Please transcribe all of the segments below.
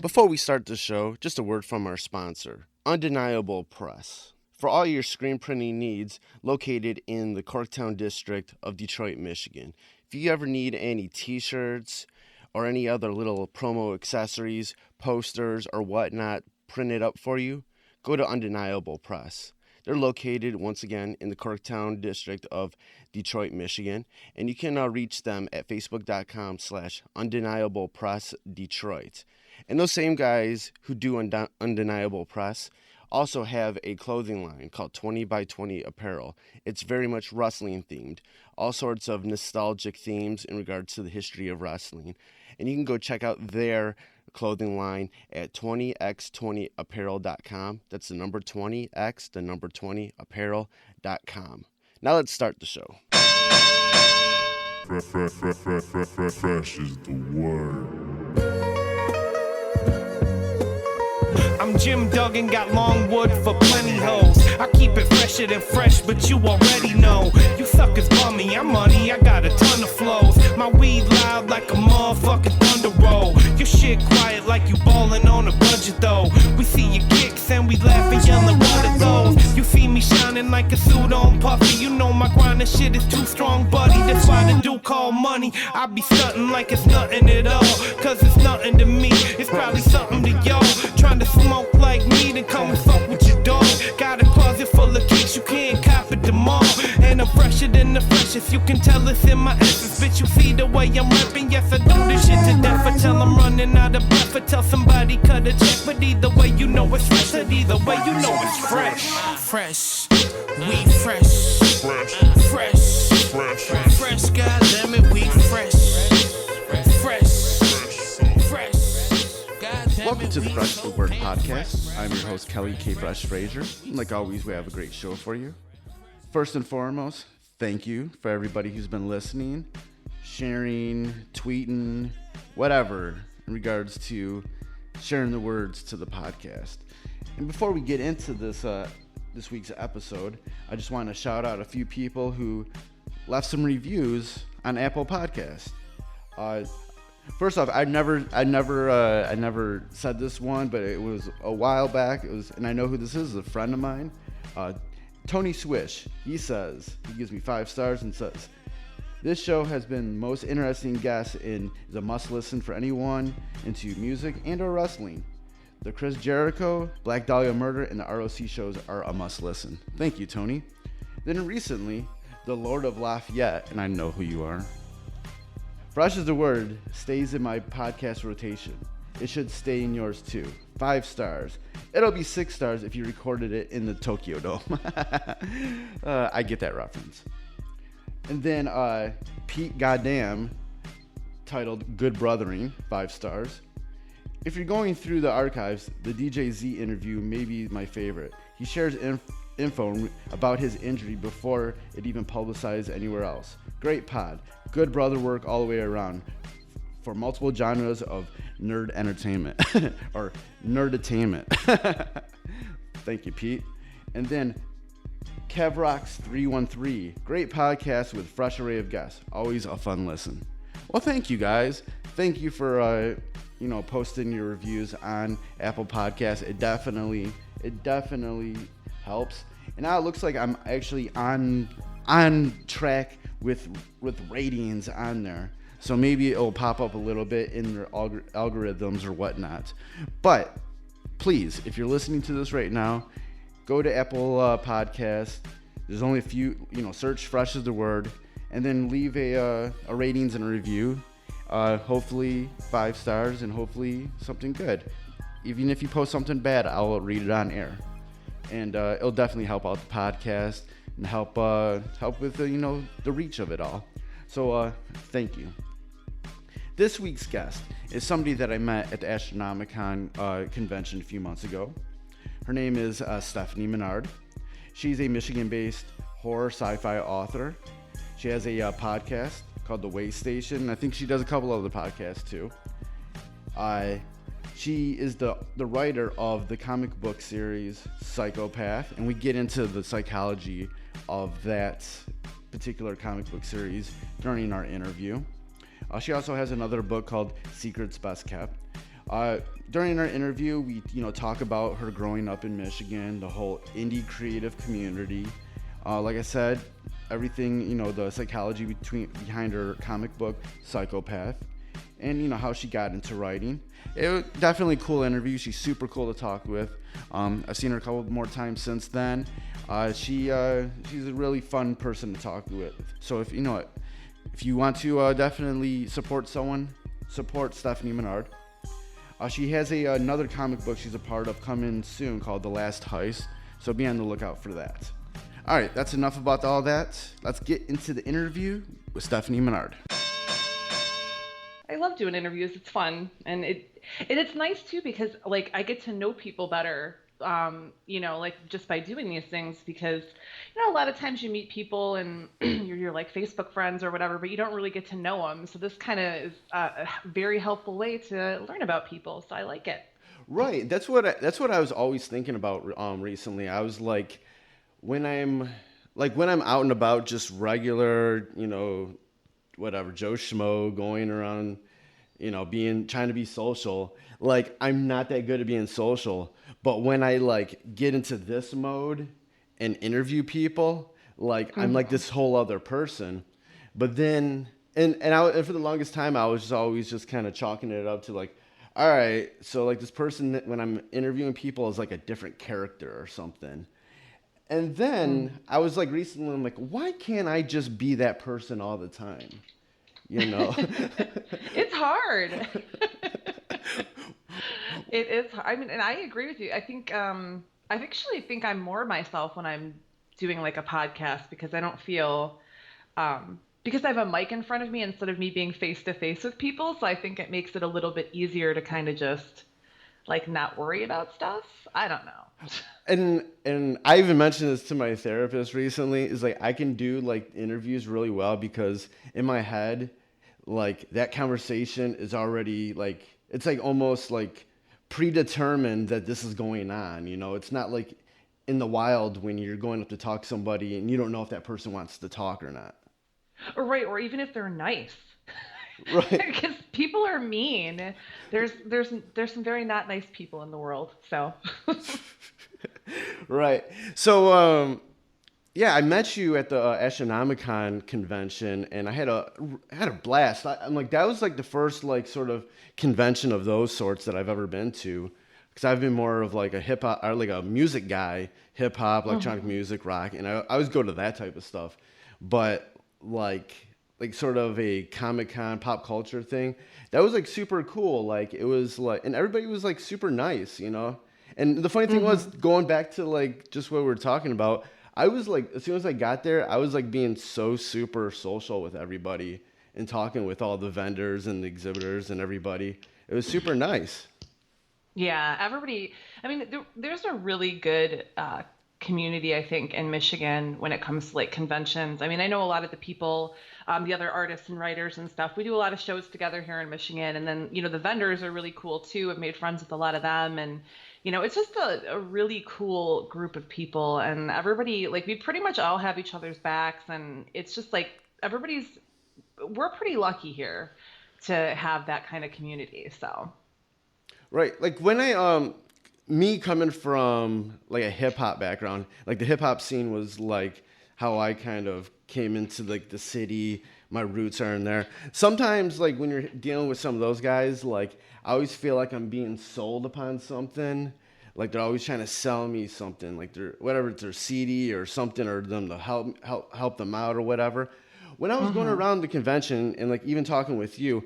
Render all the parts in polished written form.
Before we start the show, just a word from our sponsor, Undeniable Press. For all your screen printing needs, located in the Corktown district of Detroit, Michigan. If you ever need any t-shirts or any other little promo accessories, posters, or whatnot printed up for you, go to Undeniable Press. They're located, once again, in the Corktown district of Detroit, Michigan, and you can reach them at facebook.com/undeniablepressdetroit. And those same guys who do Undeniable Press also have a clothing line called 20 by 20 Apparel. It's very much wrestling themed, all sorts of nostalgic themes in regards to the history of wrestling. And you can go check out their clothing line at 20x20apparel.com. That's the number 20x, the number 20apparel.com. Now let's start the show. Fresh is the word. I'm Jim Duggan, got long wood for plenty hoes. I keep it fresher than fresh, but you already know. You suckers bummy, I'm money, I got a ton of flows. My weed loud like a motherfucking thunder roll. Your shit quiet like you ballin' on a budget though. We see your kicks and we laugh and yellin' what are those. You see me shining like a suit on puffy. You know my grindin' shit is too strong, buddy. That's why the dude call money. I be stuntin' like it's nothing at all, cause it's nothing to me. It's probably something to y'all. Trying to smoke like me, then come and fuck with your dog. Got a closet full of kicks, you can't cop it them all. And I'm fresher than the freshest, you can tell it's in my essence. Bitch, you see the way I'm rapping, yes I do this shit to death. Until I'm running out of breath, or tell somebody cut a check. But either way you know it's fresh, and either way you know it's fresh. Fresh, we fresh. Fresh, fresh, fresh, goddammit, we fresh. Welcome to the Fresh the Word podcast. I'm your host, Kelly K. Fresh Frazier. Like always, we have a great show for you. First and foremost, thank you for everybody who's been listening, sharing, tweeting, whatever, in regards to sharing the words to the podcast. And before we get into this week's episode, I just want to shout out a few people who left some reviews on Apple Podcasts. First off, I never said this one, but it was a while back. And I know who this is. A friend of mine, Tony Swish. He gives me 5 stars and says, "This show has been most interesting guest and is a must listen for anyone into music and or wrestling. The Chris Jericho, Black Dahlia Murder, and the ROC shows are a must listen." Thank you, Tony. Then recently, the Lord of Lafayette, and I know who you are. "Fresh is the word, stays in my podcast rotation. It should stay in yours too. 5 stars. It'll be 6 stars if you recorded it in the Tokyo Dome." I get that reference. And then Pete Goddamn, titled Good Brothering, 5 stars. "If you're going through the archives, the DJ Z interview may be my favorite. He shares info about his injury before it even publicized anywhere else. Great pod. Good brother work all the way around for multiple genres of nerd entertainment." or nerdatainment. Thank you, Pete. And then Kevrox313. "Great podcast with fresh array of guests. Always a fun listen." Well, thank you guys. Thank you for posting your reviews on Apple Podcasts. It definitely helps. And now it looks like I'm actually on track with ratings on there. So maybe it'll pop up a little bit in their algorithms or whatnot. But please, if you're listening to this right now, go to Apple Podcasts. There's only a few, search Fresh is the word, and then leave a ratings and a review. Hopefully 5 stars and hopefully something good. Even if you post something bad, I'll read it on air. And it'll definitely help out the podcast and help with the reach of it all. So thank you. This week's guest is somebody that I met at the Astronomicon convention a few months ago. Her name is Stefani Manard. She's a Michigan-based horror sci-fi author. She has a podcast called the Waystation. I think she does a couple other podcasts too. She is the writer of the comic book series Psychopath, and we get into the psychology of that particular comic book series during our interview. She also has another book called Secrets Best Kept. during our interview, we talk about her growing up in Michigan, the whole indie creative community. Like I said, everything, the psychology behind her comic book Psychopath, and how she got into writing. It was definitely a cool interview. She's super cool to talk with. I've seen her a couple more times since then. She's a really fun person to talk with. So if you want to definitely support someone, support Stefani Manard. She has another comic book she's a part of coming soon called The Last Heist. So be on the lookout for that. All right, that's enough about all that. Let's get into the interview with Stefani Manard. I love doing interviews. It's fun, and it's nice too because like I get to know people better. Like just by doing these things, because a lot of times you meet people and you're like Facebook friends or whatever, but you don't really get to know them. So this kind of is a very helpful way to learn about people. So I like it. Right. That's what I was always thinking about recently. I was like, when I'm out and about, just regular, whatever, Joe Schmo going around, trying to be social. Like, I'm not that good at being social, but when I get into this mode and interview people, I'm like this whole other person. But then, and for the longest time, I was just always just kind of chalking it up to all right, so this person when I'm interviewing people is like a different character or something. And then I was recently, I'm like, why can't I just be that person all the time? It's hard. It is. I mean, and I agree with you. I think I actually think I'm more myself when I'm doing a podcast because I don't feel because I have a mic in front of me instead of me being face to face with people. So I think it makes it a little bit easier to kind of just not worry about stuff. I don't know. And I even mentioned this to my therapist recently. Is I can do interviews really well because in my head, that conversation is already it's almost predetermined that this is going on. It's not in the wild when you're going up to talk to somebody and you don't know if that person wants to talk or not. Right, or even if they're nice. Right. Because people are mean. There's some very not nice people in the world. So. Right. So yeah, I met you at the Astronomicon convention, and I had a blast. I'm that was the first sort of convention of those sorts that I've ever been to, because I've been more of a hip hop or a music guy, hip hop, electronic music, rock, and I always go to that type of stuff. But sort of a Comic-Con pop culture thing, that was super cool. It was and everybody was super nice, And the funny thing was, going back to just what we were talking about, I was as soon as I got there, I was being so super social with everybody and talking with all the vendors and the exhibitors and everybody. It was super nice. Yeah, everybody. I mean, there's a really good community, I think, in Michigan when it comes to conventions. I mean, I know a lot of the people, the other artists and writers and stuff. We do a lot of shows together here in Michigan, and then the vendors are really cool too. I've made friends with a lot of them, and it's just a really cool group of people, and everybody we pretty much all have each other's backs, and it's just we're pretty lucky here to have that kind of community. So. Right. When I me coming from a hip hop background, the hip hop scene was how I kind of came into the city. My roots are in there. Sometimes when you're dealing with some of those guys, I always feel I'm being sold upon something. They're always trying to sell me something, whether it's their CD or something, or them to help them out or whatever. When I was going around the convention and even talking with you,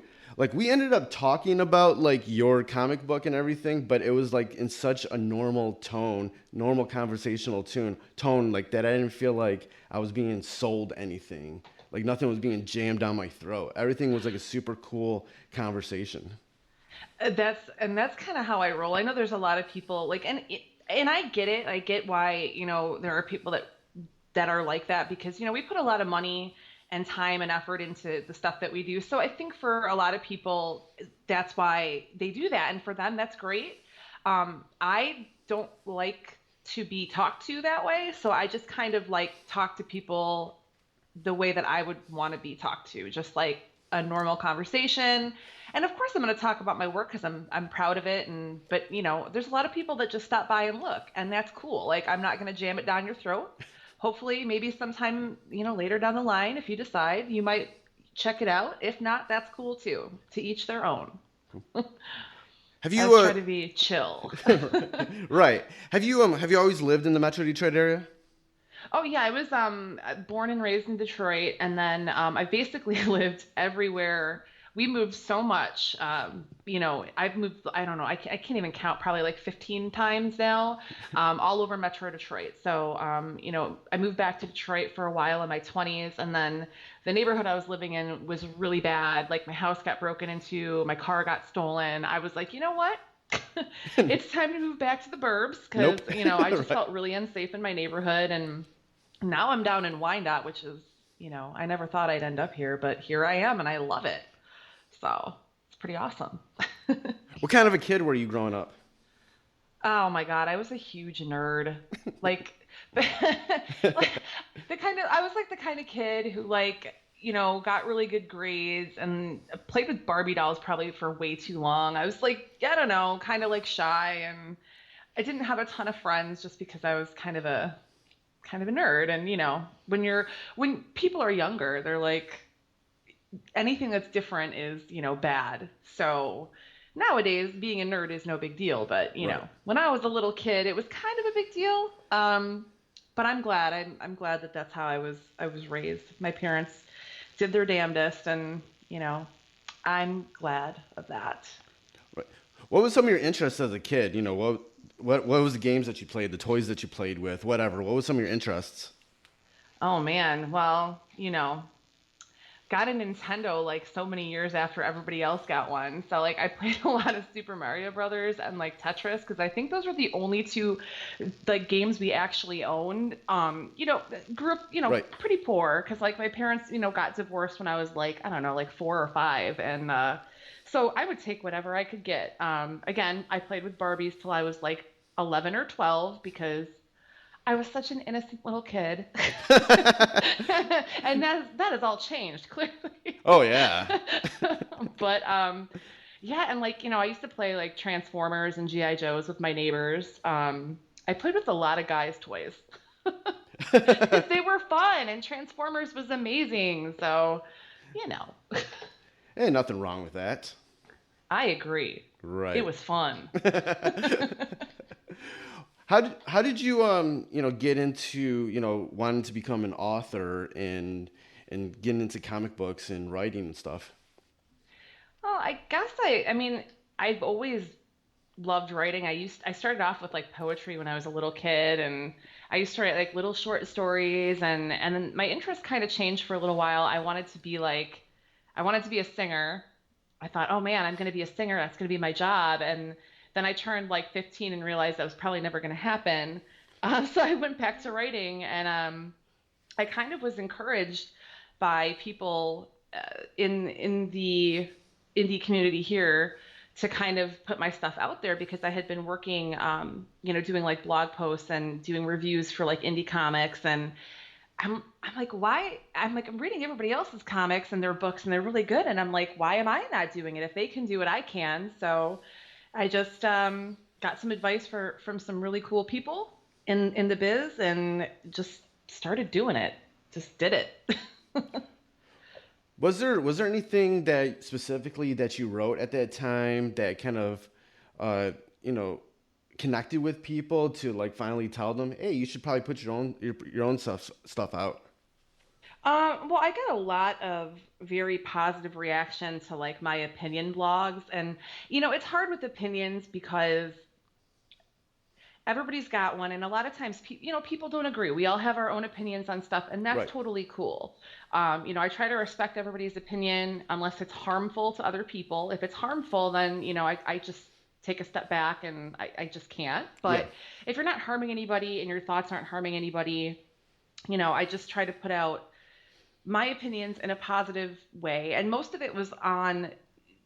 we ended up talking about your comic book and everything, but it was in such a normal tone, normal conversational tone that I didn't feel I was being sold anything. Nothing was being jammed down my throat. Everything was a super cool conversation. That's kind of how I roll. I know there's a lot of people and I get it. I get why, there are people that are like that, because, we put a lot of money and time and effort into the stuff that we do. So I think for a lot of people, that's why they do that. And for them, that's great. I don't like to be talked to that way. So I just kind of talk to people the way that I would want to be talked to, just a normal conversation. And of course, I'm going to talk about my work because I'm proud of it. But there's a lot of people that just stop by and look, and that's cool. Like, I'm not going to jam it down your throat. Hopefully, maybe sometime later down the line, if you decide, you might check it out. If not, that's cool too. To each their own. Have you I try to be chill. right? Have you always lived in the Metro Detroit area? Oh yeah, I was born and raised in Detroit, and then I basically lived everywhere. We moved so much. I've moved, I don't know, I can't even count, probably like 15 times now, all over Metro Detroit. So, I moved back to Detroit for a while in my 20s, and then the neighborhood I was living in was really bad. Like, my house got broken into, my car got stolen. I was like, you know what? It's time to move back to the burbs because, Nope. I just Right. felt really unsafe in my neighborhood. And now I'm down in Wyandotte, which is, I never thought I'd end up here, but here I am and I love it. So it's pretty awesome. What kind of a kid were you growing up? Oh my God, I was a huge nerd. Like, like I was like the kind of kid who got really good grades and played with Barbie dolls probably for way too long. I was like, I don't know, kind of like shy, and I didn't have a ton of friends just because I was kind of a nerd. And when people are younger, they're like, anything that's different is, bad. So nowadays being a nerd is no big deal, but Right. when I was a little kid, it was kind of a big deal. But I'm glad. I'm glad that that's how I was raised. My parents did their damnedest, and I'm glad of that. Right. What was some of your interests as a kid? What was the games that you played, the toys that you played with, whatever? What was some of your interests? Oh man, well, got a Nintendo like so many years after everybody else got one. So like I played a lot of Super Mario Brothers and like Tetris because I think those were the only two like games we actually owned. Grew up, Right. pretty poor because like my parents, got divorced when I was like, I don't know, like 4 or 5, and so I would take whatever I could get. Again, I played with Barbies till I was like 11 or 12 because I was such an innocent little kid. And that has all changed, clearly. Oh yeah. But yeah, and I used to play like Transformers and GI Joes with my neighbors. I played with a lot of guys' toys. They were fun, and Transformers was amazing. So, you know, Ain't nothing wrong with that. I agree. Right. It was fun. How did you get into wanting to become an author and getting into comic books and writing and stuff? Well, I guess I mean, I've always loved writing. I started off with like poetry when I was a little kid, and I used to write like little short stories, and then my interest kind of changed for a little while. I wanted to be a singer. I thought, oh man, I'm going to be a singer. That's going to be my job. And then I turned like 15 and realized that was probably never going to happen. So I went back to writing, and I kind of was encouraged by people in the indie community here to kind of put my stuff out there because I had been working, doing like blog posts and doing reviews for like indie comics. And I'm like, why? I'm reading everybody else's comics and their books, and they're really good. And I'm like, why am I not doing it? If they can do it, I can. So I just got some advice from some really cool people in the biz, and just started doing it. Just did it. Was there anything that specifically that you wrote at that time that kind of connected with people to like finally tell them, hey, you should probably put your own stuff out? Well, I got a lot of very positive reaction to like my opinion blogs, and it's hard with opinions because everybody's got one, and a lot of times people don't agree. We all have our own opinions on stuff, and that's Right. totally cool. I try to respect everybody's opinion unless it's harmful to other people. If it's harmful, then I just take a step back, and I just can't. But Yeah. if you're not harming anybody and your thoughts aren't harming anybody, I just try to put out my opinions in a positive way, and most of it was on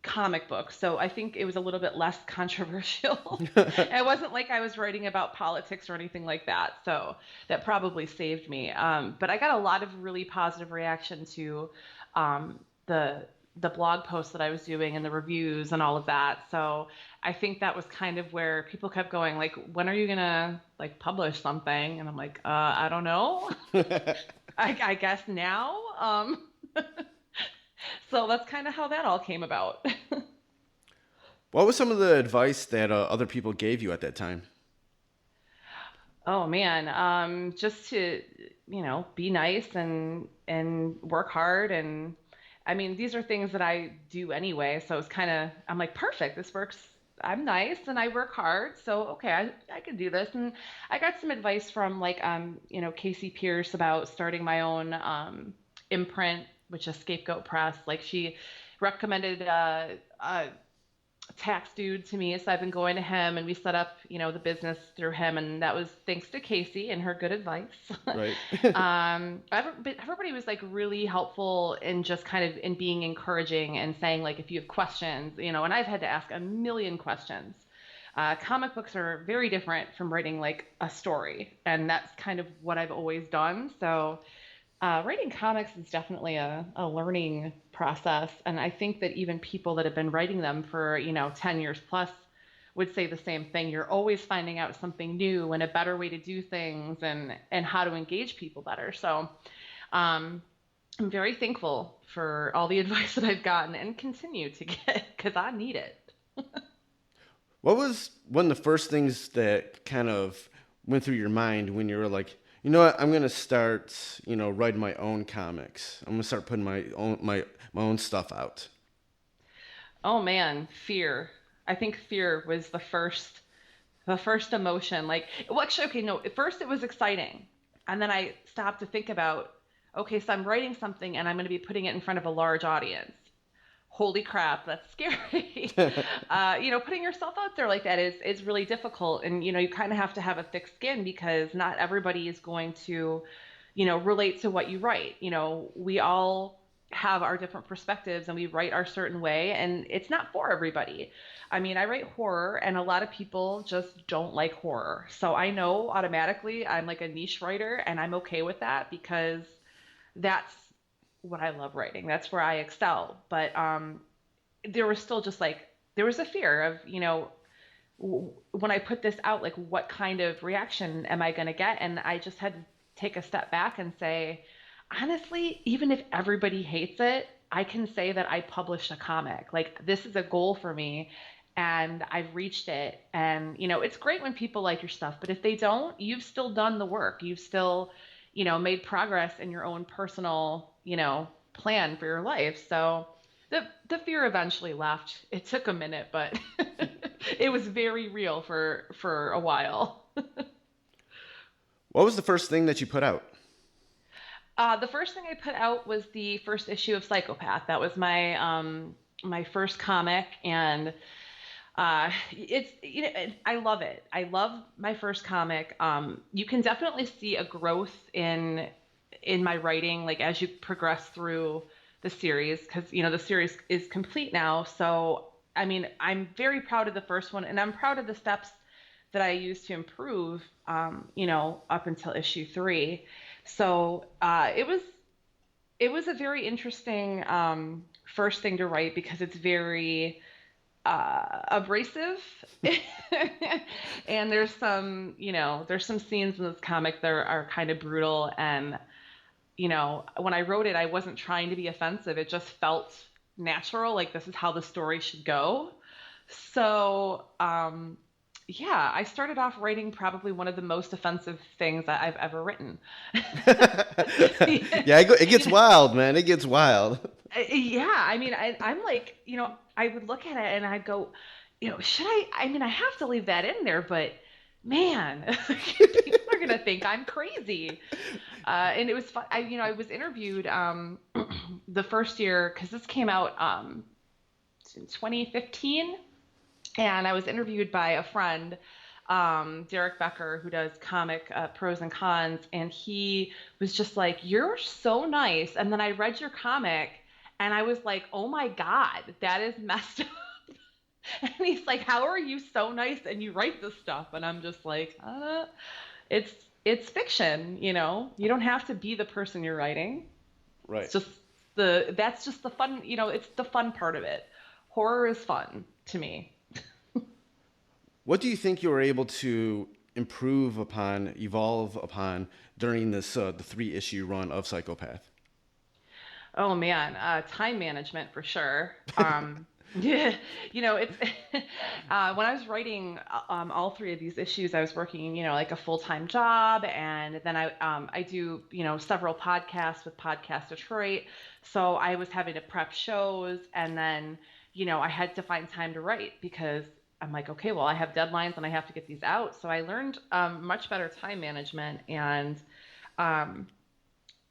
comic books, so I think it was a little bit less controversial. It wasn't like I was writing about politics or anything like that, so that probably saved me. But I got a lot of really positive reaction to the the blog posts that I was doing and the reviews and all of that. So I think that was kind of where people kept going, like, when are you gonna like publish something? And I'm like, I don't know. I guess now. So that's kind of how that all came about. What was some of the advice that other people gave you at that time? Oh man, just to, be nice and work hard. And I mean, these are things that I do anyway, so it's kind of, I'm like, perfect, this works. I'm nice and I work hard, so okay, I can do this. And I got some advice from like Casey Pierce about starting my own imprint, which is Scapegoat Press. Like she recommended tax dude to me, so I've been going to him, and we set up the business through him, and that was thanks to Casey and her good advice. Right. But everybody was like really helpful in just kind of in being encouraging and saying like, if you have questions, and I've had to ask a million questions. Comic books are very different from writing like a story, and that's kind of what I've always done. So writing comics is definitely a learning process. And I think that even people that have been writing them for, 10 years plus would say the same thing. You're always finding out something new and a better way to do things and how to engage people better. So I'm very thankful for all the advice that I've gotten and continue to get, because I need it. What was one of the first things that kind of went through your mind when you were like, you know what, I'm going to start, writing my own comics. I'm going to start putting my own stuff out. Oh man, fear. I think fear was the first emotion. Like, well, actually, okay, no, at first it was exciting. And then I stopped to think about, okay, so I'm writing something and I'm going to be putting it in front of a large audience. Holy crap, that's scary. Putting yourself out there like that is really difficult. And, you kind of have to have a thick skin, because not everybody is going to, relate to what you write. We all have our different perspectives and we write our certain way, and it's not for everybody. I mean, I write horror and a lot of people just don't like horror. So I know automatically I'm like a niche writer, and I'm okay with that, because that's what I love writing. That's where I excel. But there was still just like, there was a fear of, when I put this out, like what kind of reaction am I going to get? And I just had to take a step back and say, honestly, even if everybody hates it, I can say that I published a comic. Like, this is a goal for me and I've reached it. And, it's great when people like your stuff, but if they don't, you've still done the work. You've still, made progress in your own personal, plan for your life. So the fear eventually left. It took a minute, but it was very real for a while. What was the first thing that you put out? The first thing I put out was the first issue of Psychopath. That was my first comic, and it's I love it. I love my first comic. You can definitely see a growth in my writing, like as you progress through the series, because the series is complete now. So I mean, I'm very proud of the first one, and I'm proud of the steps that I used to improve, up until issue 3. So it was a very interesting first thing to write, because it's very abrasive, and there's some scenes in this comic that are kind of brutal. And when I wrote it, I wasn't trying to be offensive. It just felt natural, like this is how the story should go. So yeah, I started off writing probably one of the most offensive things that I've ever written. Yeah, it gets wild, man. It gets wild. Yeah, I mean, I'm like, I would look at it and I'd go, should I mean, I have to leave that in there, but man, people are going to think I'm crazy. And it was fun. I was interviewed the first year, because this came out in 2015. And I was interviewed by a friend, Derek Becker, who does comic pros and cons. And he was just like, you're so nice. And then I read your comic and I was like, oh my God, that is messed up. And he's like, how are you so nice and you write this stuff? And I'm just like, it's fiction, you don't have to be the person you're writing. Right. It's just that's just the fun, it's the fun part of it. Horror is fun to me. What do you think you were able to improve upon, evolve upon during this the 3-issue run of Psychopath? Oh man, time management for sure. Yeah, it's when I was writing all 3 of these issues, I was working, like a full-time job, and then I do, several podcasts with Podcast Detroit, so I was having to prep shows, and then, I had to find time to write because I'm like, okay, well, I have deadlines and I have to get these out, so I learned much better time management, and um,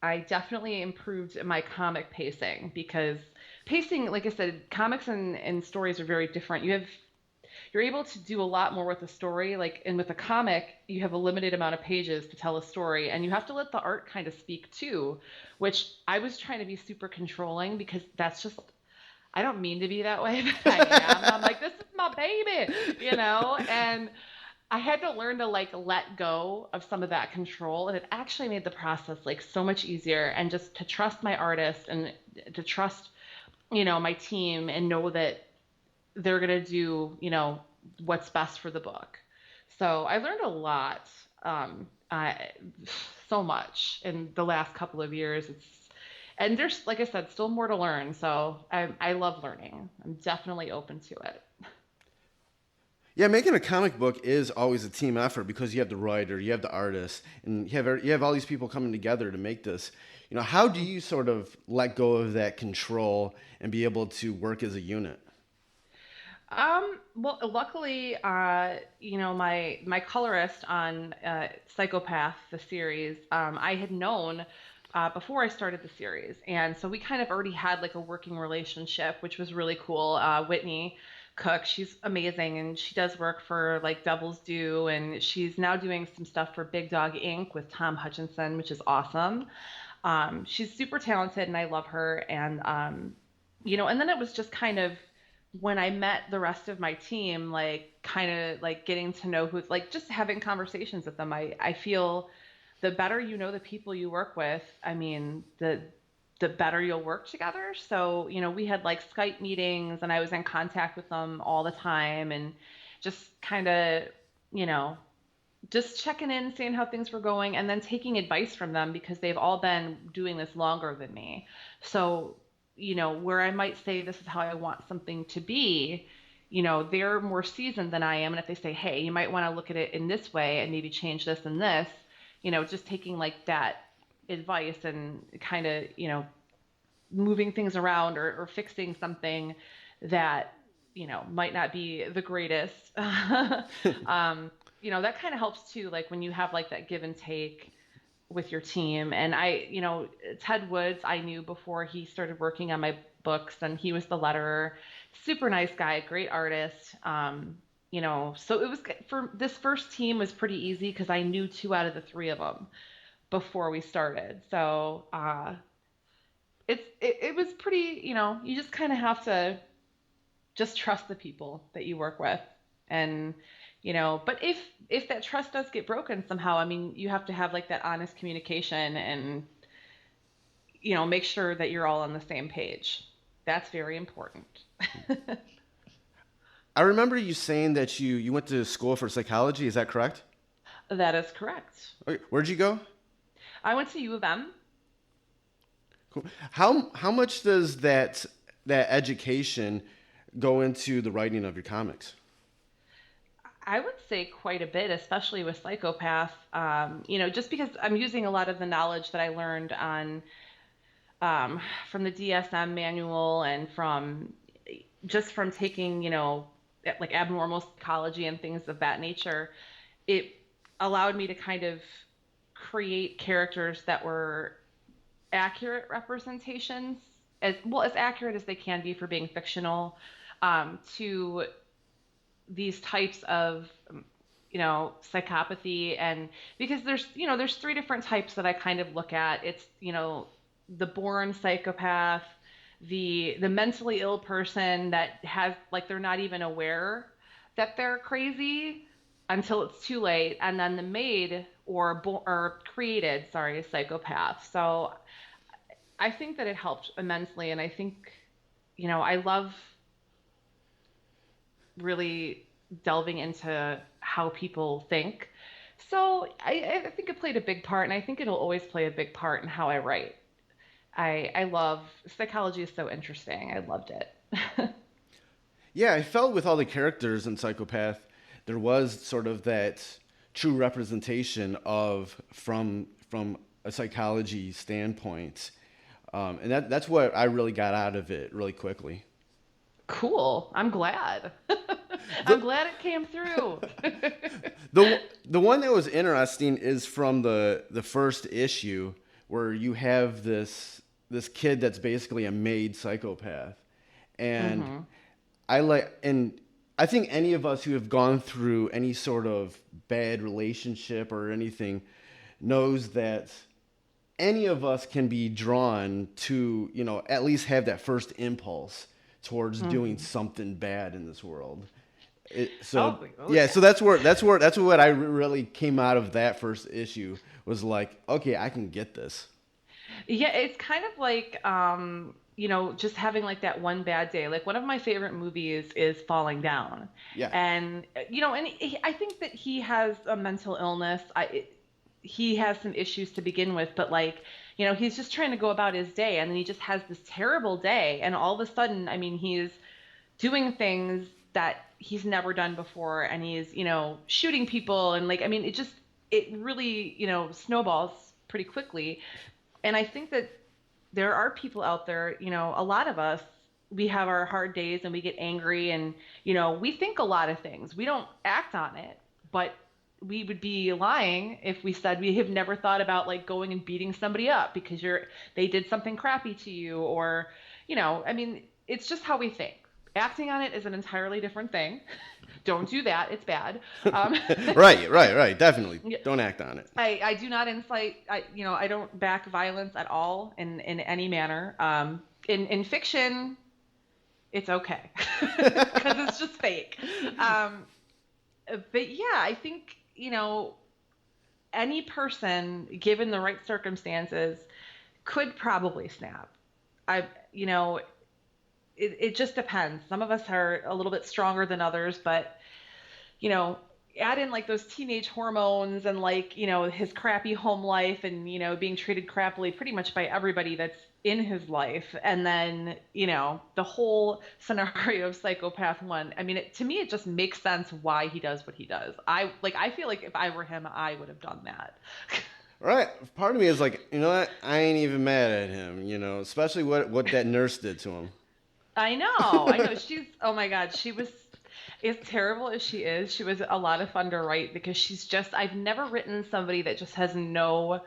I definitely improved my comic pacing because pacing, like I said, comics and stories are very different. You're able to do a lot more with a story, and with a comic, you have a limited amount of pages to tell a story, and you have to let the art kind of speak too, which I was trying to be super controlling because that's just, I don't mean to be that way, but I am. I'm like, this is my baby, and I had to learn to let go of some of that control, and it actually made the process so much easier, and just to trust my artist and to trust my team and know that they're going to do what's best for the book. So I learned a lot, so much in the last couple of years. And there's, like I said, still more to learn, so I love learning. I'm definitely open to it. Yeah, making a comic book is always a team effort because you have the writer, you have the artist, and you have all these people coming together to make this. How do you sort of let go of that control and be able to work as a unit? Well, luckily, my colorist on Psychopath, the series, I had known before I started the series, and so we kind of already had a working relationship, which was really cool. Whitney Cook, she's amazing, and she does work for Devil's Due, and she's now doing some stuff for Big Dog Inc. with Tom Hutchinson, which is awesome. She's super talented, and I love her. And and then it was just kind of when I met the rest of my team, kind of getting to know who's just having conversations with them. I feel the better you know the people you work with, I mean, the better you'll work together. So, we had Skype meetings, and I was in contact with them all the time, and just kind of, just checking in, seeing how things were going, and then taking advice from them because they've all been doing this longer than me. So, where I might say this is how I want something to be, they're more seasoned than I am. And if they say, hey, you might want to look at it in this way and maybe change this and this, just taking that advice and kind of, moving things around or fixing something that, might not be the greatest. That kind of helps too, when you have that give and take with your team. And Ted Woods, I knew before he started working on my books, and he was the letterer. Super nice guy, great artist. So it was, for this first team was pretty easy because I knew 2 out of the 3 of them before we started. So it was pretty, you just kind of have to just trust the people that you work with. And but if that trust does get broken somehow, I mean, you have to have that honest communication and make sure that you're all on the same page. That's very important. I remember you saying that you went to school for psychology. Is that correct? That is correct. Okay. Where'd you go? I went to U of M. Cool. How much does that education go into the writing of your comics? I would say quite a bit, especially with Psychopath. Just because I'm using a lot of the knowledge that I learned on from the DSM manual and from taking, abnormal psychology and things of that nature. It allowed me to kind of create characters that were accurate representations, as accurate as they can be for being fictional, to these types of psychopathy. And because there's 3 different types that I kind of look at. It's the born psychopath, the mentally ill person that has they're not even aware that they're crazy until it's too late, and then the made or created psychopath. So I think that it helped immensely, and I think, I love really delving into how people think. So I think it played a big part, and I think it'll always play a big part in how I write. I love psychology is so interesting. I loved it. Yeah, I felt with all the characters in Psychopath, there was sort of that true representation of from a psychology standpoint, and that's what I really got out of it really quickly. Cool. I'm glad. I'm The, glad it came through. the one that was interesting is from the first issue where you have this kid that's basically a made psychopath, and Hmm. and I think any of us who have gone through any sort of bad relationship or anything knows that any of us can be drawn to, at least have that first impulse towards doing something bad in this world. Yeah. So that's what I really came out of that first issue was like, okay, I can get this. Yeah, it's kind of like, just having like that one bad day. Like one of my favorite movies is Falling Down. Yeah. And, I think that he has a mental illness. He has some issues to begin with, but like, he's just trying to go about his day, and then he just has this terrible day. And all of a sudden, I mean, he's doing things that he's never done before, and he's, shooting people. And like, I mean, it really, snowballs pretty quickly. And I think that there are people out there, a lot of us, we have our hard days and we get angry, and, we think a lot of things. We don't act on it, but we would be lying if we said we have never thought about like going and beating somebody up because they did something crappy to you, or, I mean, it's just how we think. Acting on it is an entirely different thing. Don't do that. It's bad. Um, Right. Definitely. yeah, Don't act on it. I do not incite, I don't back violence at all in any manner. In fiction, it's okay because it's just fake. Um, but yeah, I think, any person given the right circumstances could probably snap. I, you know, it just depends. Some of us are a little bit stronger than others, but, you know, add in like those teenage hormones and like, his crappy home life and, being treated crappily pretty much by everybody that's in his life. And then, the whole scenario of Psychopath 1. I mean, to me, it just makes sense why he does what he does. I feel like if I were him, I would have done that. Right. Part of me is like, you know what? I ain't even mad at him, especially what that nurse did to him. I know. Oh my God, as terrible as she was a lot of fun to write because I've never written somebody that just has no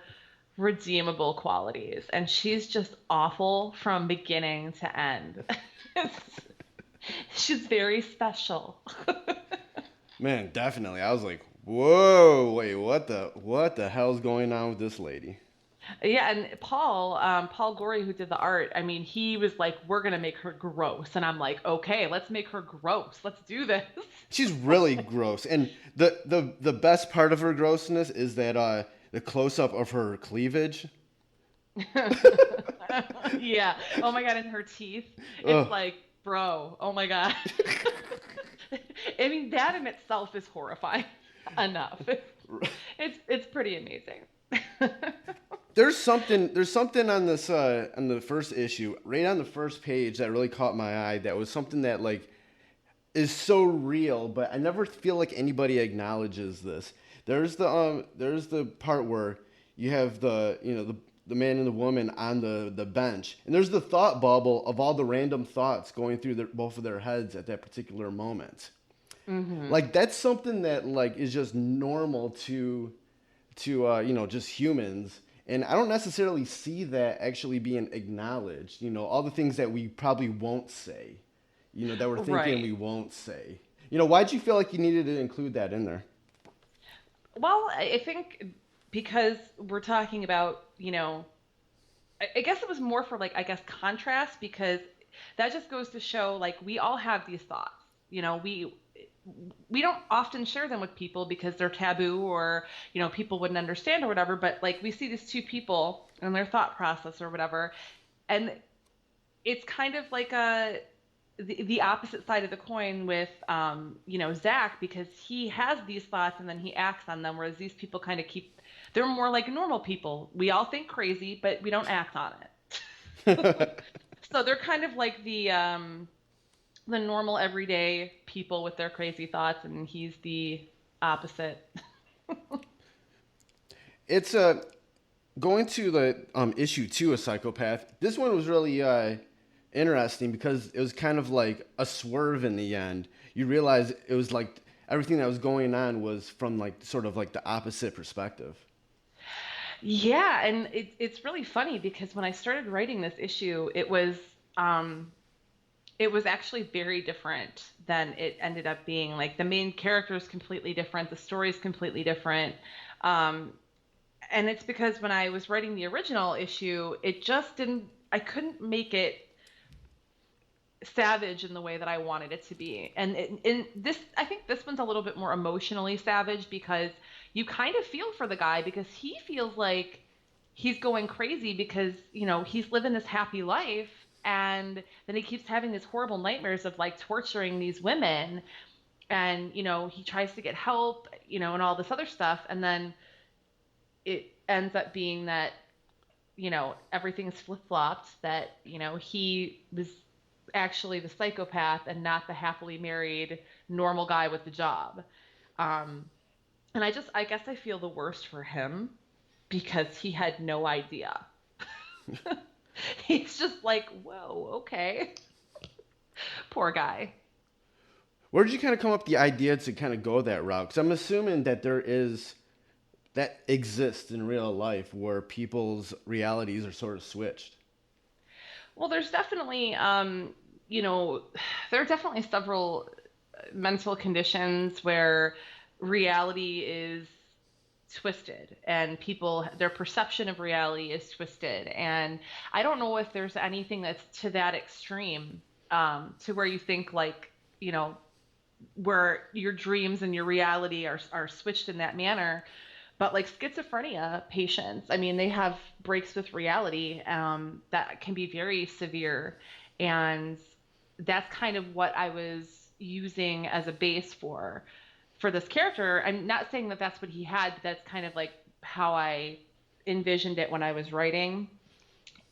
redeemable qualities. And she's just awful from beginning to end. She's very special. Man, definitely. I was like, whoa, wait, what the hell's going on with this lady? Yeah, and Paul Gorey, who did the art, I mean, he was like, we're gonna make her gross. And I'm like, okay, let's make her gross. Let's do this. She's really gross. And the best part of her grossness is that the close up of her cleavage. Yeah. Oh my God, and her teeth. Ugh. It's like, bro, oh my God. I mean, that in itself is horrifying enough. It's pretty amazing. There's something on this on the first issue, right on the first page that really caught my eye. That was something that like is so real, but I never feel like anybody acknowledges this. There's the part where you have the man and the woman on the bench, and there's the thought bubble of all the random thoughts going through both of their heads at that particular moment. Mm-hmm. Like that's something that like is just normal to just humans. And I don't necessarily see that actually being acknowledged. All the things that we probably won't say, that we're thinking Right. we won't say. Why'd you feel like you needed to include that in there? Well, I think because we're talking about, I guess it was more for like, I guess, contrast, because that just goes to show like we all have these thoughts. We don't often share them with people because they're taboo or, people wouldn't understand or whatever. But like we see these two people and their thought process or whatever. and it's kind of like the opposite side of the coin with Zach, because he has these thoughts and then he acts on them, whereas these people kind of they're more like normal people. We all think crazy, but we don't act on it. So they're kind of like the normal everyday people with their crazy thoughts, and he's the opposite. It's going to the issue 2 of Psychopath. This one was really interesting because it was kind of like a swerve in the end. You realize it was like everything that was going on was from like sort of like the opposite perspective. Yeah, and it's really funny because when I started writing this issue, it was actually very different than it ended up being. Like the main character is completely different, the story is completely different. And it's because when I was writing the original issue, I couldn't make it savage in the way that I wanted it to be. And I think this one's a little bit more emotionally savage because you kind of feel for the guy because he feels like he's going crazy because, he's living this happy life. And then he keeps having these horrible nightmares of like torturing these women. And, he tries to get help, and all this other stuff. And then it ends up being that, everything's flip-flopped, that, he was actually the psychopath and not the happily married normal guy with the job. And I guess I feel the worst for him because he had no idea. He's just like, whoa, okay. Poor guy. Where did you kind of come up with the idea to kind of go that route? Because I'm assuming that that exists in real life where people's realities are sort of switched. Well, there's definitely, there are definitely several mental conditions where reality is twisted and their perception of reality is twisted. And I don't know if there's anything that's to that extreme, to where you think like, where your dreams and your reality are switched in that manner. But like schizophrenia patients, I mean, they have breaks with reality that can be very severe. And that's kind of what I was using as a base for this character. I'm not saying that that's what he had, but that's kind of like how I envisioned it when I was writing.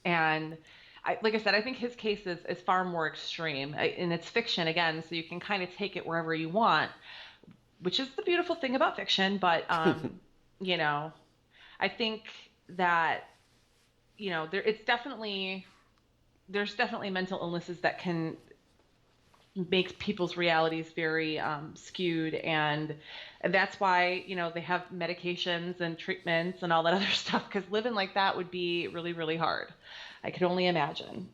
And like I said, I think his case is far more extreme, and it's fiction again, so you can kind of take it wherever you want, which is the beautiful thing about fiction. But, I think that, there's definitely mental illnesses that can make people's realities very skewed, and that's why they have medications and treatments and all that other stuff, because living like that would be really, really hard. I could only imagine.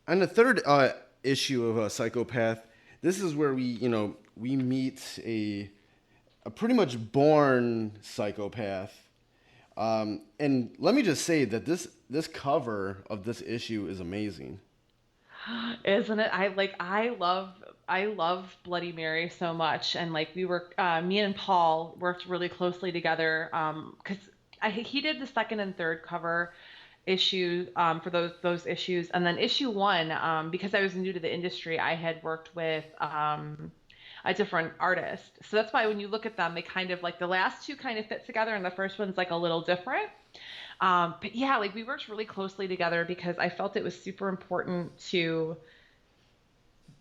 On the third issue of Psychopath, this is where we meet a pretty much born psychopath. And let me just say that this cover of this issue is amazing. Isn't it? I love Bloody Mary so much, and like me and Paul worked really closely together because he did the second and third cover issue for those issues, and then issue 1 because I was new to the industry, I had worked with a different artist, so that's why when you look at them, they kind of like the last two kind of fit together, and the first one's like a little different. But yeah, like we worked really closely together because I felt it was super important to,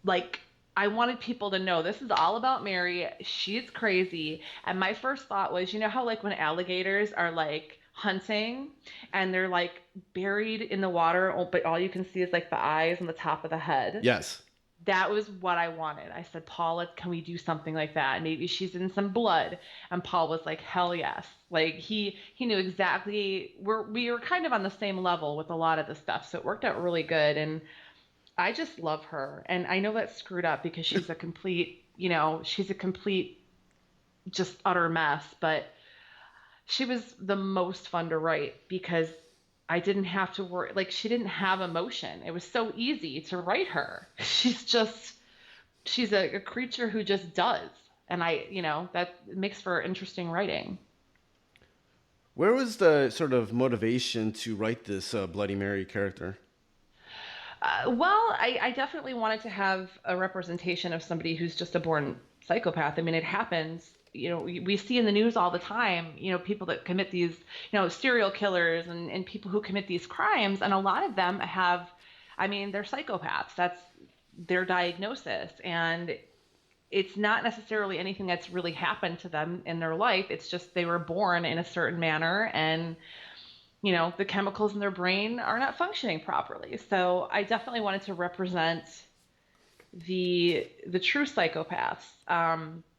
like, I wanted people to know this is all about Mary. She's crazy. And my first thought was, how like when alligators are like hunting and they're like buried in the water, but all you can see is like the eyes and the top of the head. Yes. That was what I wanted. I said, Paul, can we do something like that? Maybe she's in some blood. And Paul was like, hell yes. Like he knew exactly, we were kind of on the same level with a lot of the stuff. So it worked out really good. And I just love her. And I know that's screwed up because she's a complete, just utter mess. But she was the most fun to write because I didn't have to worry. Like, she didn't have emotion. It was so easy to write her. She's a creature who just does. And that makes for interesting writing. Where was the sort of motivation to write this Bloody Mary character? Well, I definitely wanted to have a representation of somebody who's just a born psychopath. I mean, it happens. We see in the news all the time, people that commit these, serial killers and people who commit these crimes. And a lot of them have, I mean, they're psychopaths. That's their diagnosis. And it's not necessarily anything that's really happened to them in their life. It's just they were born in a certain manner and the chemicals in their brain are not functioning properly. So I definitely wanted to represent the true psychopaths.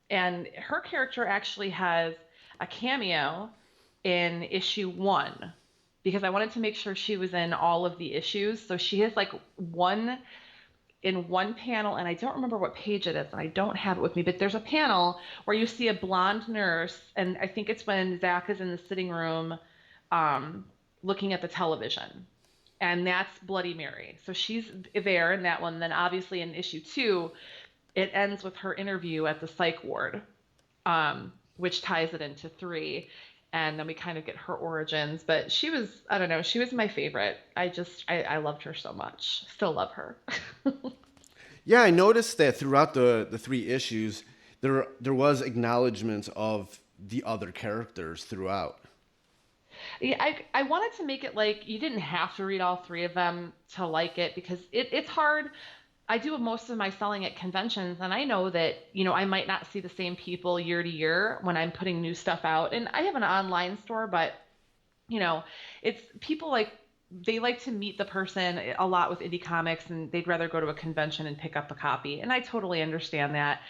And her character actually has a cameo in issue 1 because I wanted to make sure she was in all of the issues. So she has like one panel, and I don't remember what page it is, and I don't have it with me, but there's a panel where you see a blonde nurse, and I think it's when Zach is in the sitting room looking at the television, and that's Bloody Mary. So she's there in that one. Then obviously in issue 2, it ends with her interview at the psych ward, which ties it into 3. And then we kind of get her origins. But she was, I don't know, she was my favorite. I loved her so much. Still love her. Yeah, I noticed that throughout the 3 issues, there was acknowledgement of the other characters throughout. Yeah, I wanted to make it like you didn't have to read all 3 of them to like it because it's hard. I do most of my selling at conventions, and I know that, I might not see the same people year to year when I'm putting new stuff out. And I have an online store, but, it's people they like to meet the person a lot with indie comics, and they'd rather go to a convention and pick up a copy. And I totally understand that.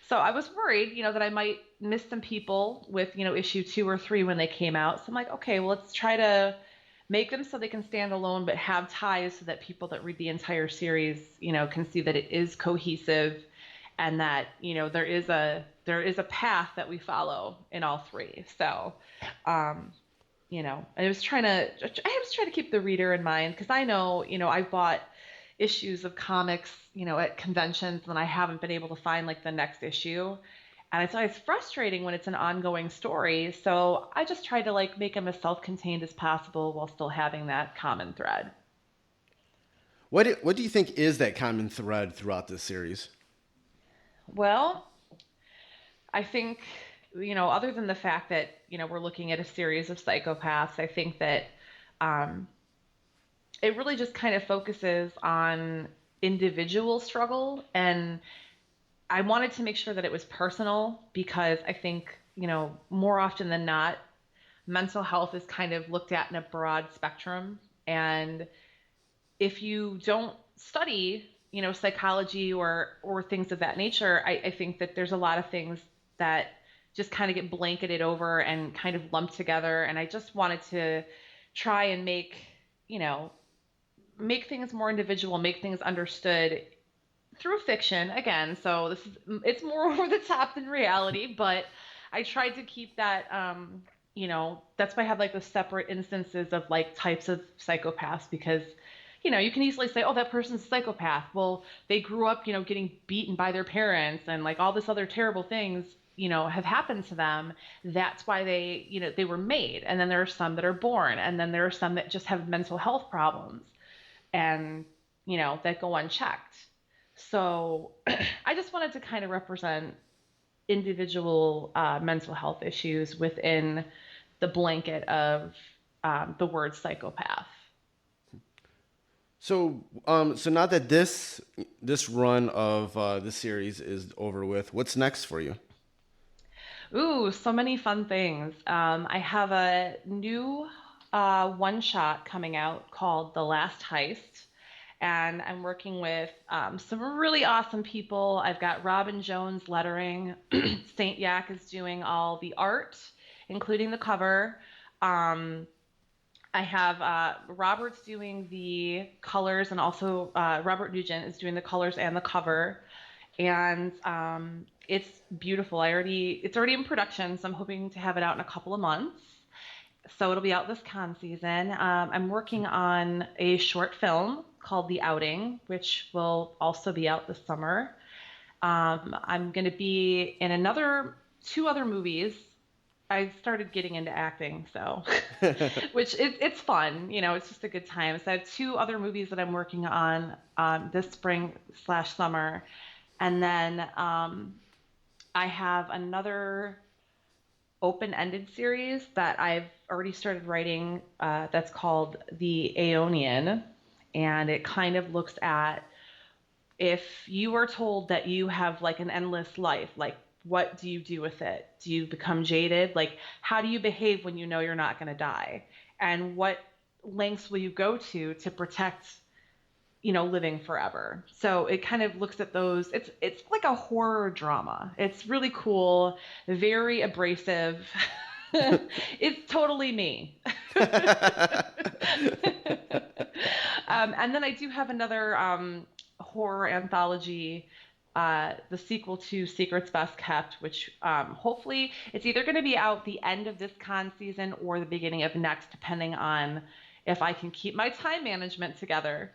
So I was worried, that I might miss some people with, issue 2 or 3 when they came out. So I'm like, okay, well, let's try to make them so they can stand alone, but have ties so that people that read the entire series, can see that it is cohesive and that, there is a path that we follow in all 3. So, I was trying to keep the reader in mind because I know, I've bought issues of comics, at conventions and I haven't been able to find like the next issue. And it's always frustrating when it's an ongoing story. So I just tried to make them as self-contained as possible while still having that common thread. What do you think is that common thread throughout this series? Well, I think, other than the fact that, we're looking at a series of psychopaths, I think that it really just kind of focuses on individual struggle. And I wanted to make sure that it was personal because I think, more often than not, mental health is kind of looked at in a broad spectrum. And if you don't study, psychology or things of that nature, I think that there's a lot of things that just kind of get blanketed over and kind of lumped together. And I just wanted to try and make things more individual, make things understood through fiction again. So it's more over the top than reality, but I tried to keep that, that's why I have the separate instances of types of psychopaths because, you can easily say, oh, that person's a psychopath. Well, they grew up, getting beaten by their parents and all this other terrible things, have happened to them. That's why they were made. And then there are some that are born. And then there are some that just have mental health problems and, that go unchecked. So I just wanted to kind of represent individual mental health issues within the blanket of the word psychopath. So, so now that this run of the series is over with, what's next for you? Ooh, so many fun things. I have a new one-shot coming out called The Last Heist. And I'm working with some really awesome people. I've got Robin Jones lettering. Saint Yak is doing all the art, including the cover. I have Robert's doing the colors, and also Robert Nugent is doing the colors and the cover. And it's beautiful. It's already in production, so I'm hoping to have it out in a couple of months. So it'll be out this con season. I'm working on a short film called The Outing, which will also be out this summer. I'm going to be in 2 other movies I started getting into acting, so which it's fun, it's just a good time. So I have two other movies that I'm working on this spring/summer, and then I have another open-ended series that I've already started writing that's called The Aeonian, and it kind of looks at if you are told that you have like an endless life, like what do you do with it? Do you become jaded? Like how do you behave when you know you're not going to die? And what lengths will you go to protect, living forever? So it kind of looks at those. It's like a horror drama. It's really cool, very abrasive. It's totally me. And then I do have another horror anthology, the sequel to Secrets Best Kept, which hopefully it's either going to be out the end of this con season or the beginning of next, depending on if I can keep my time management together.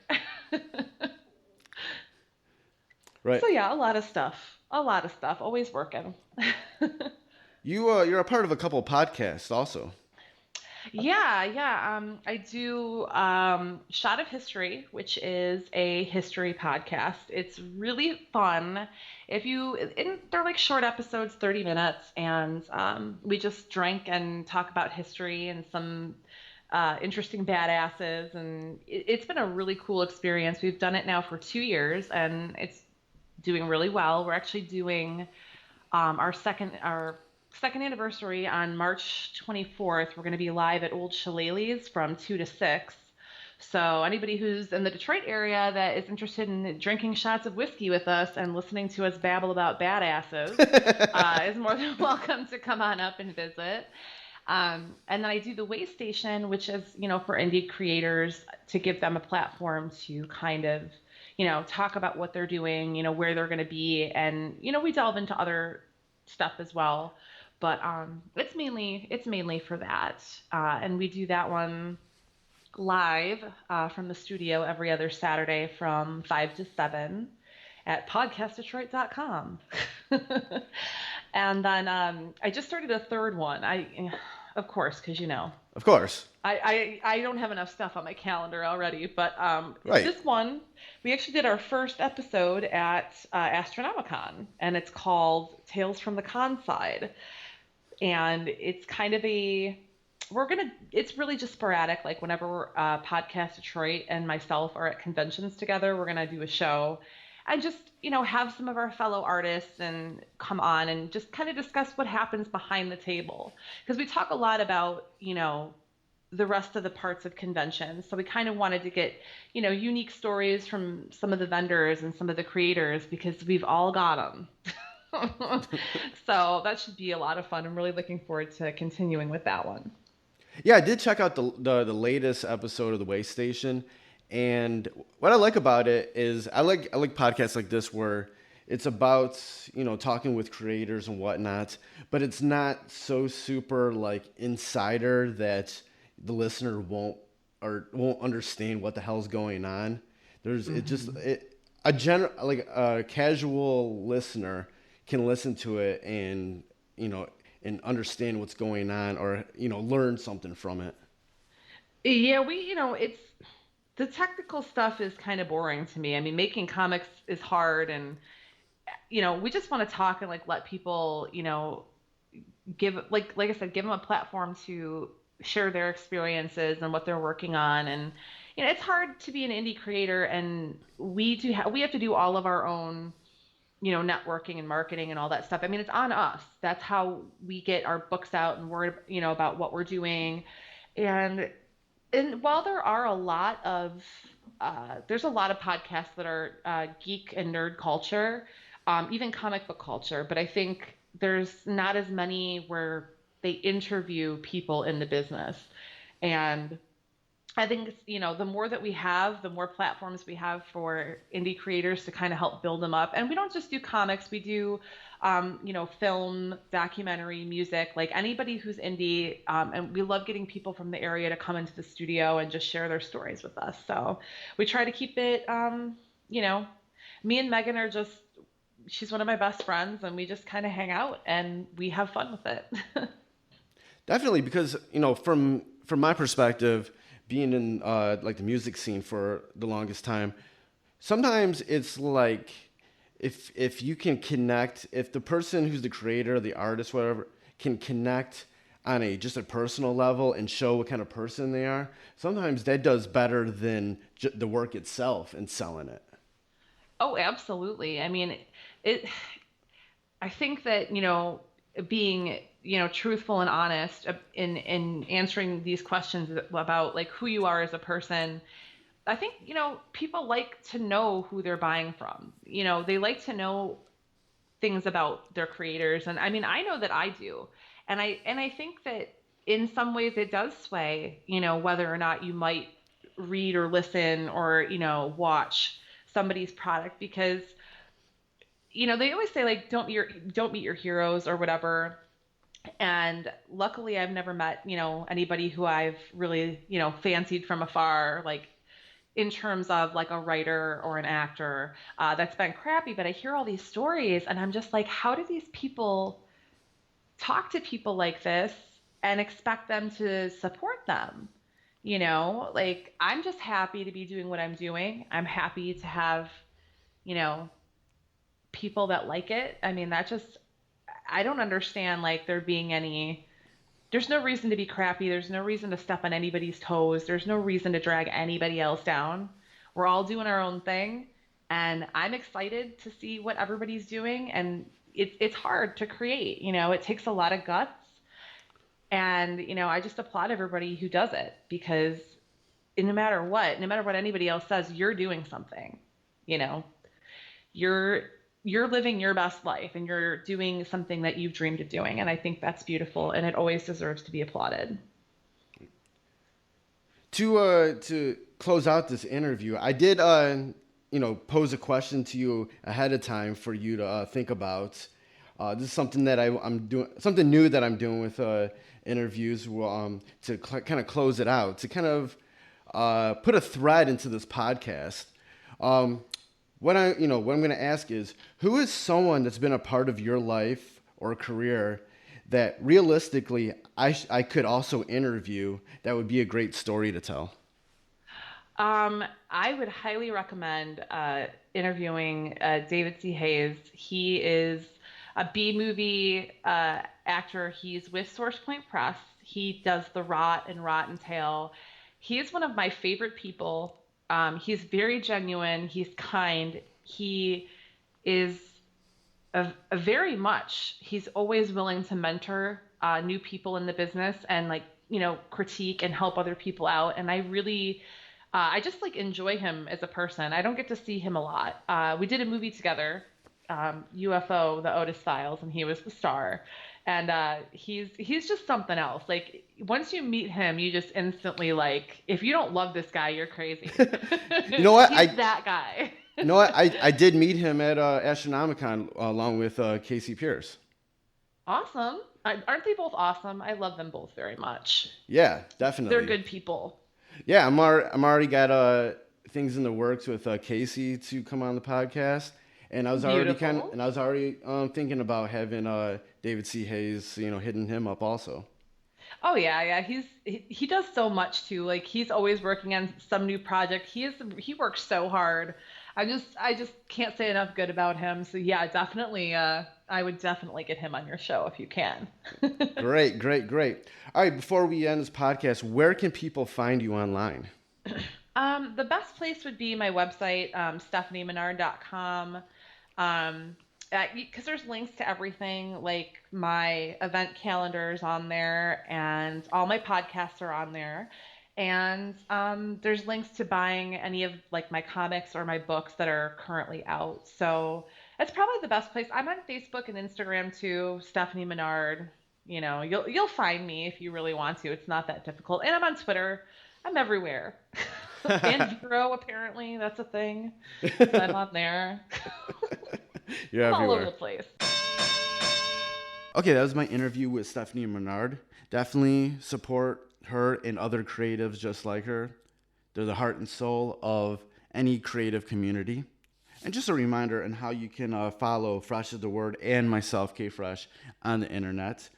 Right. So yeah, a lot of stuff. Always working. You're a part of a couple of podcasts also. Yeah. I do Shot of History, which is a history podcast. It's really fun. They're like short episodes, 30 minutes, and we just drink and talk about history and some interesting badasses, and it's been a really cool experience. We've done it now for 2 years, and it's doing really well. We're actually doing our second anniversary on March 24th. We're going to be live at Old Shillelagh's from 2 to 6. So anybody who's in the Detroit area that is interested in drinking shots of whiskey with us and listening to us babble about badasses is more than welcome to come on up and visit. And then I do the Waystation, which is, for indie creators, to give them a platform to kind of, talk about what they're doing, where they're going to be. And, we delve into other stuff as well. But it's mainly for that. And we do that one live from the studio every other Saturday from 5 to 7 at podcastdetroit.com. And then I just started a third one. Of course, because Of course. I don't have enough stuff on my calendar already, but Right. This one, we actually did our first episode at Astronomicon, and it's called Tales from the Con Side. And it's kind of it's really just sporadic. Like whenever Podcast Detroit and myself are at conventions together, we're going to do a show and just, have some of our fellow artists and come on and just kind of discuss what happens behind the table. Because we talk a lot about, the rest of the parts of conventions. So we kind of wanted to get, unique stories from some of the vendors and some of the creators, because we've all got them. So that should be a lot of fun. I'm really looking forward to continuing with that one. Yeah, I did check out the latest episode of the Waystation, and what I like about it is I like podcasts like this where it's about, talking with creators and whatnot, but it's not so super like insider that the listener won't understand what the hell's going on. A casual listener can listen to it and and understand what's going on, or learn something from it. Yeah, it's the technical stuff is kind of boring to me. I mean, making comics is hard, and we just want to talk and like let people, give like I said, give them a platform to share their experiences and what they're working on. And it's hard to be an indie creator, and we have to do all of our own networking and marketing and all that stuff. I mean, it's on us. That's how we get our books out and word, about what we're doing. And while there are there's a lot of podcasts that are geek and nerd culture, even comic book culture, but I think there's not as many where they interview people in the business. And I think the more that we have, the more platforms we have for indie creators to kind of help build them up. And we don't just do comics, we do, film, documentary, music, like anybody who's indie. And we love getting people from the area to come into the studio and just share their stories with us. So we try to keep it, me and Megan she's one of my best friends, and we just kind of hang out and we have fun with it. Definitely, because from my perspective, being in like the music scene for the longest time, sometimes it's like if you can connect, if the person who's the creator, the artist, whatever, can connect on just a personal level and show what kind of person they are, sometimes that does better than the work itself and selling it. Oh, absolutely. I mean, it. I think that, being, truthful and honest in answering these questions about like who you are as a person, I think, people like to know who they're buying from. They like to know things about their creators. And I mean, I know that I do. And I think that in some ways it does sway, whether or not you might read or listen or, watch somebody's product, because they always say like don't meet your heroes or whatever. And luckily I've never met, anybody who I've really, fancied from afar, like in terms of like a writer or an actor, that's been crappy. But I hear all these stories and I'm just like, how do these people talk to people like this and expect them to support them? Like I'm just happy to be doing what I'm doing. I'm happy to have, you know, people that like it. I mean, I don't understand like there being there's no reason to be crappy. There's no reason to step on anybody's toes. There's no reason to drag anybody else down. We're all doing our own thing. And I'm excited to see what everybody's doing. And it's hard to create, it takes a lot of guts. And, I just applaud everybody who does it, because no matter what anybody else says, you're doing something, you know, you're living your best life and you're doing something that you've dreamed of doing. And I think that's beautiful and it always deserves to be applauded. To close out this interview, I did pose a question to you ahead of time for you to think about. This is something that I'm doing, something new that I'm doing with interviews, to kind of close it out, to kind of put a thread into this podcast. What I'm going to ask is, who is someone that's been a part of your life or career that realistically I could also interview that would be a great story to tell? I would highly recommend interviewing David C. Hayes. He is a B-movie actor. He's with SourcePoint Press. He does The Rot and Rotten Tail. He is one of my favorite people. He's very genuine. He's kind. He is he's always willing to mentor new people in the business and critique and help other people out. And I just enjoy him as a person. I don't get to see him a lot. We did a movie together, UFO, the Otis Files, and he was the star. And he's just something else. Like once you meet him, you just instantly if you don't love this guy, you're crazy. You know what? He's that guy. You know what? I did meet him at Astronomicon along with Casey Pierce. Awesome. Aren't they both awesome? I love them both very much. Yeah, definitely. They're good people. Yeah, I'm already got things in the works with Casey to come on the podcast, and I was already thinking about having David C. Hayes, hitting him up also. Oh yeah. He does so much too. Like he's always working on some new project. He works so hard. I just can't say enough good about him. So yeah, definitely. I would definitely get him on your show if you can. Great. All right, before we end this podcast, where can people find you online? The best place would be my website, StefaniManard.com. Because there's links to everything, like my event calendar is on there and all my podcasts are on there. And there's links to buying any of my comics or my books that are currently out. So that's probably the best place. I'm on Facebook and Instagram too, Stefani Manard. You'll find me if you really want to. It's not that difficult. And I'm on Twitter. I'm everywhere. And Vero, apparently, that's a thing. So I'm on there. You're I'm everywhere. all over the place. Okay, that was my interview with Stefani Manard. Definitely support her and other creatives just like her. They're the heart and soul of any creative community. And just a reminder on how you can follow Fresh is the Word and myself, K Fresh, on the internet.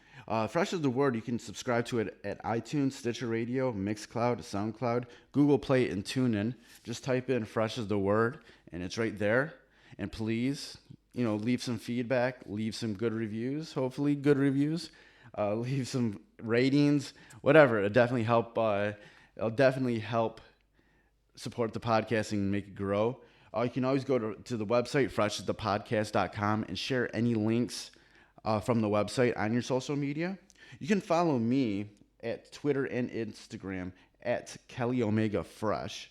Fresh is the Word. You can subscribe to it at iTunes, Stitcher Radio, Mixcloud, SoundCloud, Google Play, and TuneIn. Just type in Fresh is the Word, and it's right there. And please, leave some feedback, leave some good reviews, hopefully good reviews, leave some ratings, whatever. It'll definitely help support the podcasting and make it grow. You can always go to the website, freshasthepodcast.com, and share any links from the website on your social media. You can follow me at Twitter and Instagram at KellyOmegaFresh.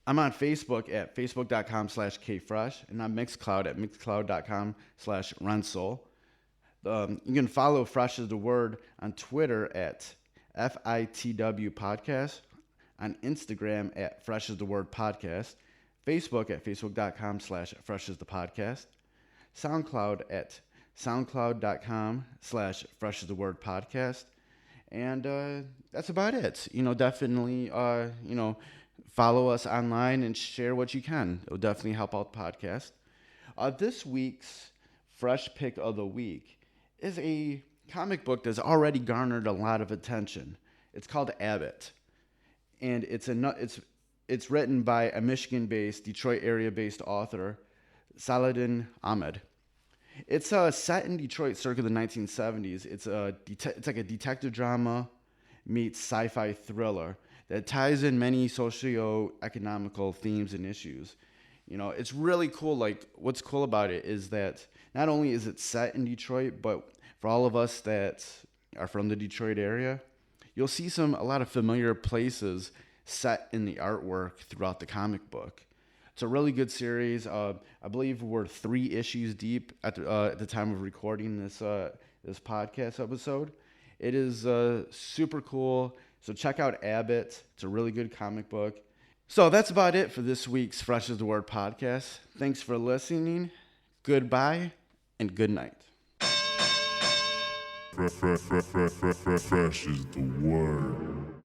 I'm on Facebook at facebook.com/KFresh, and on Mixcloud at mixcloud.com/Renzel. You can follow Fresh is the Word on Twitter at FITW Podcast, on Instagram at Fresh is the Word Podcast, Facebook at facebook.com/FreshIsThePodcast, SoundCloud at soundcloud.com/FreshIsTheWordPodcast, and that's about it. Definitely, follow us online and share what you can. It'll definitely help out the podcast. This week's Fresh Pick of the Week is a comic book that's already garnered a lot of attention. It's called Abbott, and it's written by a Michigan-based, Detroit area-based author, Saladin Ahmed. It's set in Detroit circa the 1970s. It's like a detective drama meets sci-fi thriller that ties in many socio-economical themes and issues. It's really cool. Like, what's cool about it is that not only is it set in Detroit, but for all of us that are from the Detroit area, you'll see a lot of familiar places set in the artwork throughout the comic book. It's a really good series. I believe we're 3 issues deep at the time of recording this podcast episode. It is super cool. So check out Abbott. It's a really good comic book. So that's about it for this week's Fresh is the Word podcast. Thanks for listening. Goodbye and good night. Fresh is the word.